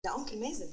ده أنكل مازن.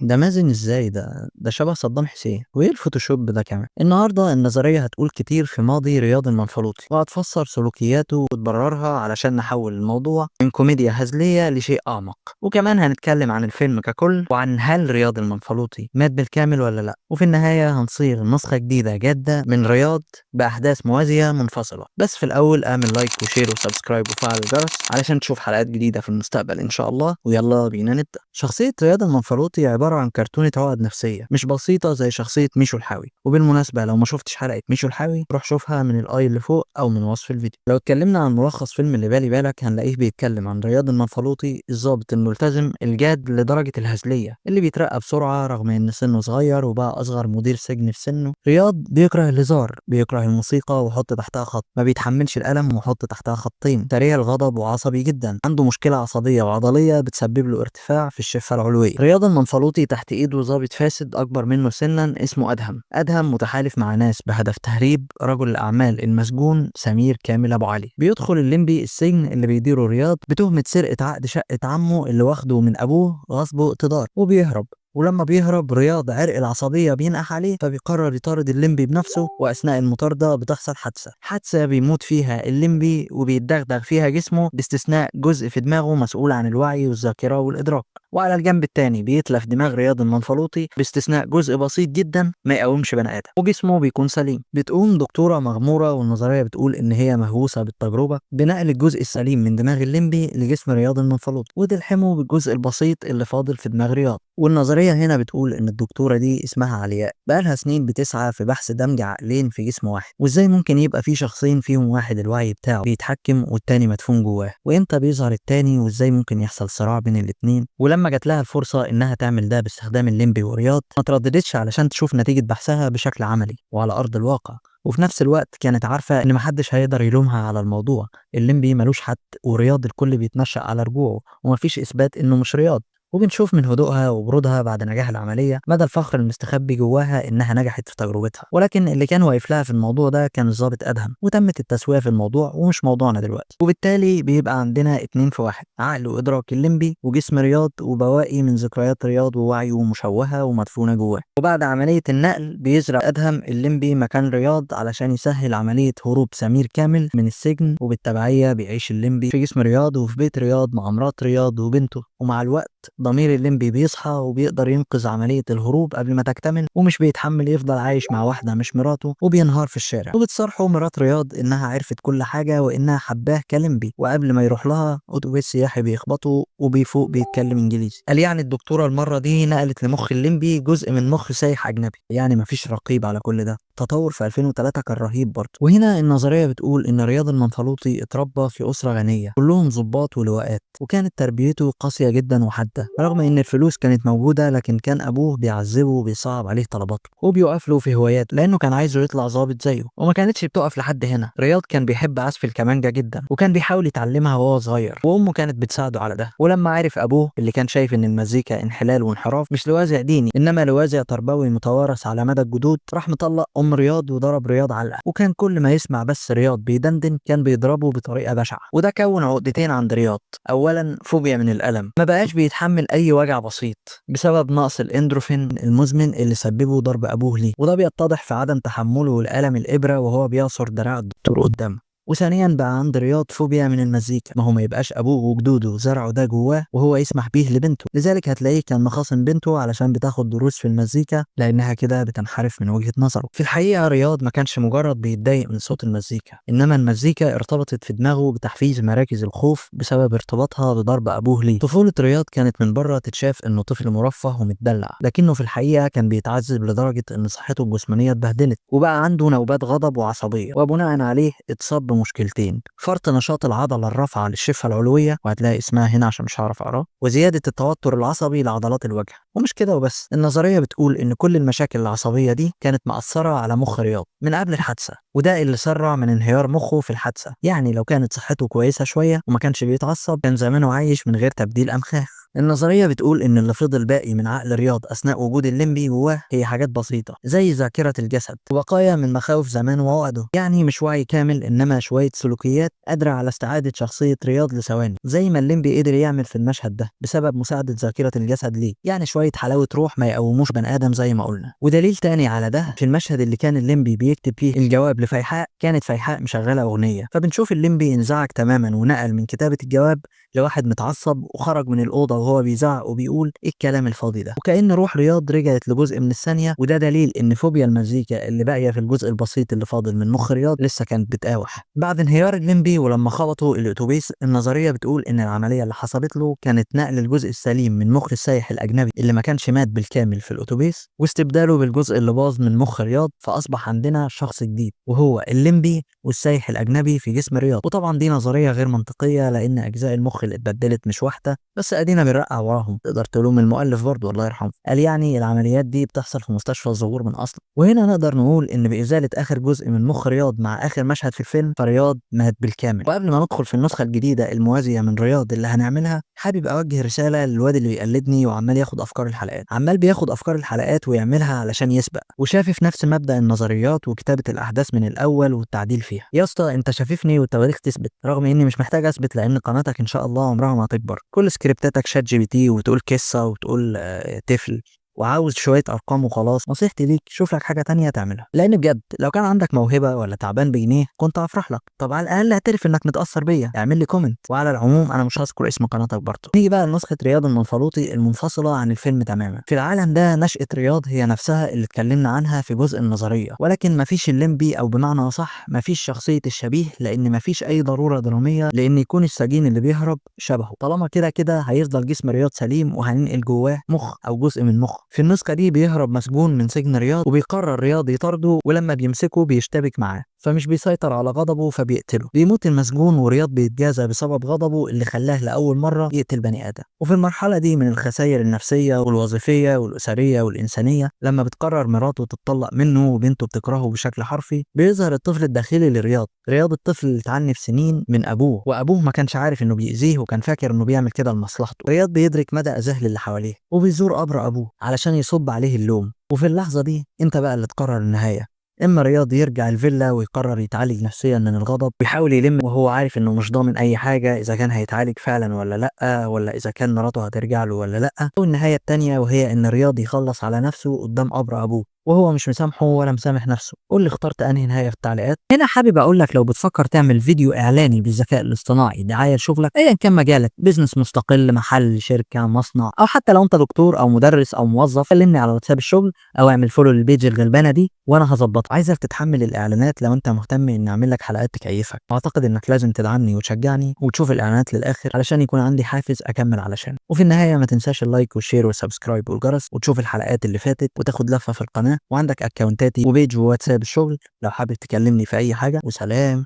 ده مازن ازاي ده شبه صدام حسين، وايه الفوتوشوب ده كمان؟ النهارده النظريه هتقول كتير في ماضي رياض المنفلوطي، وهتفسر سلوكياته وتبررها علشان نحول الموضوع من كوميديا هزليه لشيء اعمق. وكمان هنتكلم عن الفيلم ككل، وعن هل رياض المنفلوطي مات بالكامل ولا لا. وفي النهايه هنصيغ نسخه جديده جاده من رياض باحداث موازيه منفصله. بس في الاول اعمل لايك وشير وسبسكرايب وفعل الجرس علشان تشوف حلقات جديده في المستقبل ان شاء الله. ويلا بينا نبدا. شخصيه رياض المنفلوطي عباره عن كرتونه عقد نفسيه مش بسيطه زي شخصيه ميشو الحاوي. وبالمناسبه لو ما شفتش حلقه ميشو الحاوي روح شوفها من الاي اللي فوق او من وصف الفيديو. لو اتكلمنا عن ملخص فيلم اللي بالي بالك هنلاقيه بيتكلم عن رياض المنفلوطي، الضابط الملتزم الجاد لدرجه الهزليه اللي بيترقى بسرعه رغم ان سنه صغير وبقى اصغر مدير سجن في سنه. رياض بيكره الهزار، بيكره الموسيقى وحط تحتها خط، ما بيتحملش الالم وحط تحتها خطين، سريع الغضب وعصبي جدا، عنده مشكله عصبيه وعضليه بتسبب له ارتفاع في الشفه العلويه. رياض المنفلوطي تحت ايده ضابط فاسد اكبر منه سنا اسمه ادهم متحالف مع ناس بهدف تهريب رجل الاعمال المسجون سمير كامل ابو علي. بيدخل الليمبي السجن اللي بيديره رياض بتهمه سرقه عقد شقه عمه اللي واخده من ابوه غصب واقتدار، وبيهرب. ولما بيهرب رياض عرق العصبية بينقح عليه، فبيقرر يطارد الليمبي بنفسه. وأثناء المطاردة بتحصل حادثة بيموت فيها الليمبي وبيتدغدغ فيها جسمه باستثناء جزء في دماغه مسؤول عن الوعي والذاكرة والإدراك. وعلى الجنب التاني بيتلف دماغ رياض المنفلوطي باستثناء جزء بسيط جدا ما يقومش بني آدم، وجسمه بيكون سليم. بتقوم دكتورة مغمورة والنظرية بتقول إن هي مهووسة بالتجربة بنقل الجزء السليم من دماغ الليمبي لجسم رياض المنفلوطي وتلحمه بالجزء البسيط اللي فاضل في دماغ رياض. والنظرية هنا بتقول إن الدكتورة دي اسمها علياء، بقالها سنين بتسعى في بحث دمج عقلين في جسم واحد، وإزاي ممكن يبقى في شخصين فيهم واحد الوعي بتاعه بيتحكم والتاني مدفون جواه، وإمتى بيظهر التاني، وإزاي ممكن يحصل صراع بين الاتنين. ولما جات لها الفرصة إنها تعمل ده باستخدام الليمبي ورياض ما ترددتش علشان تشوف نتيجة بحثها بشكل عملي وعلى أرض الواقع. وفي نفس الوقت كانت عارفة إن محدش هيقدر يلومها على الموضوع، الليمبي ملوش حد ورياض الكل بيتنشأ على رجوعه ومفيش إثبات إنه مش رياض. وبنشوف من هدوءها وبرودها بعد نجاح العملية مدى الفخر المستخبي جواها إنها نجحت في تجربتها. ولكن اللي كان واقف لها في الموضوع ده كان الضابط أدهم، وتمت التسوية في الموضوع ومش موضوعنا دلوقتي. وبالتالي بيبقى عندنا اتنين في واحد، عقل وإدراك الليمبي وجسم رياض وبواقي من ذكريات رياض ووعيه مشوهة ومدفونة جواه. وبعد عملية النقل بيزرع أدهم الليمبي مكان رياض علشان يسهل عملية هروب سمير كامل من السجن، وبالتبعية بيعيش الليمبي في جسم رياض وفي بيت رياض مع مرات رياض وبنته. ومع الوقت ضمير الليمبي بيصحى وبيقدر ينقذ عملية الهروب قبل ما تكتمل، ومش بيتحمل يفضل عايش مع واحدة مش مراته، وبينهار في الشارع. وبتصارحه مرات رياض إنها عرفت كل حاجة وإنها حباه كليمبي، وقبل ما يروح لها أتوبيس سياحي بيخبطه وبيفوق بيتكلم إنجليزي. قال يعني الدكتورة المرة دي نقلت لمخ الليمبي جزء من مخ سايح أجنبي، يعني مفيش رقيب على كل ده. تطور في 2003 كان رهيب برضه. وهنا النظرية بتقول إن رياض المنفلوطي اتربى في أسرة غنية كلهم ضباط ولواءات، وكانت تربيته قاسية جدا وحادة. رغم إن الفلوس كانت موجودة لكن كان أبوه بيعذبه وبيصعب عليه طلباته وبيوقف له في هوايات لأنه كان عايزه يطلع ظابط زيه. وما كانتش بتقف لحد هنا، رياض كان بيحب عزف الكمانجة جدا وكان بيحاول يتعلمها وهو صغير، وأمه كانت بتساعده على ده. ولما عرف أبوه اللي كان شايف إن المزيكا انحلال وانحراف مش لوازع ديني إنما لوازع تربوي متوارث على مدى الجدود، راح مطلق أم رياض وضرب رياض علقة. وكان كل ما يسمع بس رياض بيدندن كان بيضربه بطريقة بشعة، وده كون عقدتين عند رياض. أولا فوبيا من الألم، ما بقاش بيتحمل أي وجع بسيط بسبب نقص الإندروفين المزمن اللي سببه ضرب أبوه ليه، وده بيتضح في عدم تحمله لألم الإبرة وهو بيعصر دراع الدكتور قدامه. وثانيا بقى عند رياض فوبيا من المزيكا، ما هو ما يبقاش ابوه وجدوده زرعوا ده جواه وهو يسمح بيه لبنته، لذلك هتلاقيه كان مخاصم بنته علشان بتاخد دروس في المزيكا لانها كده بتنحرف من وجهة نظره. في الحقيقة رياض ما كانش مجرد بيتضايق من صوت المزيكا، انما المزيكا ارتبطت في دماغه بتحفيز مراكز الخوف بسبب ارتباطها بضرب ابوه ليه. طفولة رياض كانت من بره تتشاف انه طفل مرفه ومتدلع، لكنه في الحقيقة كان بيتعذب لدرجة ان صحته الجسمانية اتبهدلت وبقى عنده نوبات غضب وعصبية، وبناء عليه اتصاب بمشكلتين: فرط نشاط العضلة الرافعة للشفة العلوية وهتلاقي اسمها هنا عشان مش هعرف اقراه، وزيادة التوتر العصبي لعضلات الوجه. ومش كده وبس، النظرية بتقول ان كل المشاكل العصبية دي كانت مأثرة على مخ رياض من قبل الحادثة، وده اللي سرع من انهيار مخه في الحادثة. يعني لو كانت صحته كويسة شوية وما كانش بيتعصب كان زمانه عايش من غير تبديل أمخاخ. النظرية بتقول إن اللي فضل باقي من عقل رياض أثناء وجود الليمبي جواه هي حاجات بسيطة زي ذاكرة الجسد وبقايا من مخاوف زمان وعقده، يعني مش وعي كامل إنما شوية سلوكيات قادرة على استعادة شخصية رياض لثواني، زي ما الليمبي قدر يعمل في المشهد ده بسبب مساعدة ذاكرة الجسد ليه، يعني شوية حلاوة روح ما يقوموش بني آدم زي ما قلنا. ودليل تاني على ده في المشهد اللي كان الليمبي بيكتب فيه الجواب لفيحاء، كانت فيحاء مشغلة أغنية، فبنشوف الليمبي انزعج تماما ونقل من كتابة الجواب لواحد متعصب وخرج من الأوضة وهو بيزعق وبيقول إيه الكلام الفاضي ده، وكأن روح رياض رجعت لجزء من الثانية، وده دليل إن فوبيا المزيكا اللي باقية في الجزء البسيط اللي فاضل من مخ رياض لسه كانت بتقاوح. بعد انهيار الليمبي ولما خبطوا الأتوبيس، النظرية بتقول إن العملية اللي حصلت له كانت نقل الجزء السليم من مخ السايح الأجنبي اللي ما كانش مات بالكامل في الأتوبيس واستبداله بالجزء اللي باظ من مخ رياض، فأصبح عندنا شخص جديد وهو الليمبي والسايح الأجنبي في جسم رياض. وطبعا دي نظرية غير منطقية لأن أجزاء المخ اللي اتبدلت مش واحدة، بس أدينا بنرقع وراهم. تقدر تلوم المؤلف برضه الله يرحمه، قال يعني العمليات دي بتحصل في مستشفى الزهور من أصله. وهنا نقدر نقول إن بإزالة آخر جزء من مخ رياض مع آخر مشهد في الفيلم فرياض مات بالكامل. وقبل ما ندخل في النسخة الجديدة الموازية من رياض اللي هنعملها، حابب أوجه رسالة للواد اللي بيقلدني وعمال ياخد أفكار الحلقات، عمال بياخد أفكار الحلقات ويعملها علشان يسبق، وشافف نفس مبدأ النظريات وكتابة الأحداث من الأول والتعديل فيها. يا اسطى أنت شاففني والتواريخ تثبت، رغم إني مش محتاج أثبت لأن قناتك إن شاء الله عمرها ما هتكبر. كل سكريبتاتك شات جي بي تي وتقول قصة وتقول طفل وعاوز شوية أرقام وخلاص. نصيحتي ليك شوف لك حاجة تانية تعملها، لأن بجد لو كان عندك موهبة ولا تعبان بجنيه كنت هفرح لك. طب على الأقل اعترف إنك متأثر بيا، اعمل لي كومنت. وعلى العموم أنا مش هذكر اسم قناتك برضه. نيجي بقى لنسخة رياض المنفلوطي المنفصلة عن الفيلم تماما. في العالم ده نشأة رياض هي نفسها اللي اتكلمنا عنها في جزء النظرية، ولكن مفيش الليمبي، أو بمعنى أصح مفيش شخصية الشبيه، لأن مفيش أي ضرورة درامية لأن يكون السجين اللي بيهرب شبهه. طالما كده كده هيفضل جسم رياض سليم وهننقل جواه مخ أو جزء من مخ. في النسخة دي بيهرب مسجون من سجن رياض وبيقرر رياض يطارده، ولما بيمسكه بيشتبك معاه فمش بيسيطر على غضبه فبيقتله. بيموت المسجون ورياض بيتجازى بسبب غضبه اللي خلاه لأول مرة يقتل بني آدم. وفي المرحلة دي من الخسائر النفسية والوظيفية والأسرية والإنسانية، لما بتقرر مراته تتطلق منه وبنته بتكرهه بشكل حرفي، بيظهر الطفل الداخلي لرياض. رياض الطفل اللي اتعنف سنين من أبوه، وأبوه ما كانش عارف إنه بيأذيه وكان فاكر إنه بيعمل كده لمصلحته. رياض بيدرك مدى أذاه اللي حواليه وبيزور قبر أبوه علشان يصب عليه اللوم. وفي اللحظة دي انت بقى اللي تقرر النهاية. اما رياض يرجع الفيلا ويقرر يتعالج نفسيا من الغضب ويحاول يلم، وهو عارف انه مش ضامن اي حاجة اذا كان هيتعالج فعلا ولا لا، ولا اذا كان مراته هترجع له ولا لا. والنهاية التانية وهي ان رياض يخلص على نفسه قدام قبر ابوه وهو مش مسامحه ولا مسامح نفسه. قول لي اخترت انهي نهايه في التعليقات. هنا حابب اقول لك لو بتفكر تعمل فيديو اعلاني بالذكاء الاصطناعي دعايه لشغلك ايا كان مجالك، بزنس مستقل، محل، شركه، مصنع، او حتى لو انت دكتور او مدرس او موظف، كلمني على واتساب الشغل او اعمل فولو للبيج الغلبانه دي وانا هظبطها. عايزك تتحمل الاعلانات لو انت مهتم ان اعمل لك حلقات تكيفك. اعتقد انك لازم تدعمني وتشجعني وتشوف الاعلانات للاخر علشان يكون عندي حافز اكمل علشان. وفي النهايه ما تنساش اللايك والشير والسبسكرايب والجرس وتشوف الحلقات اللي فاتت وتاخد لفه في القناه. وعندك اكونتاتي وبيج وواتساب الشغل لو حابب تكلمني في اي حاجه. وسلام.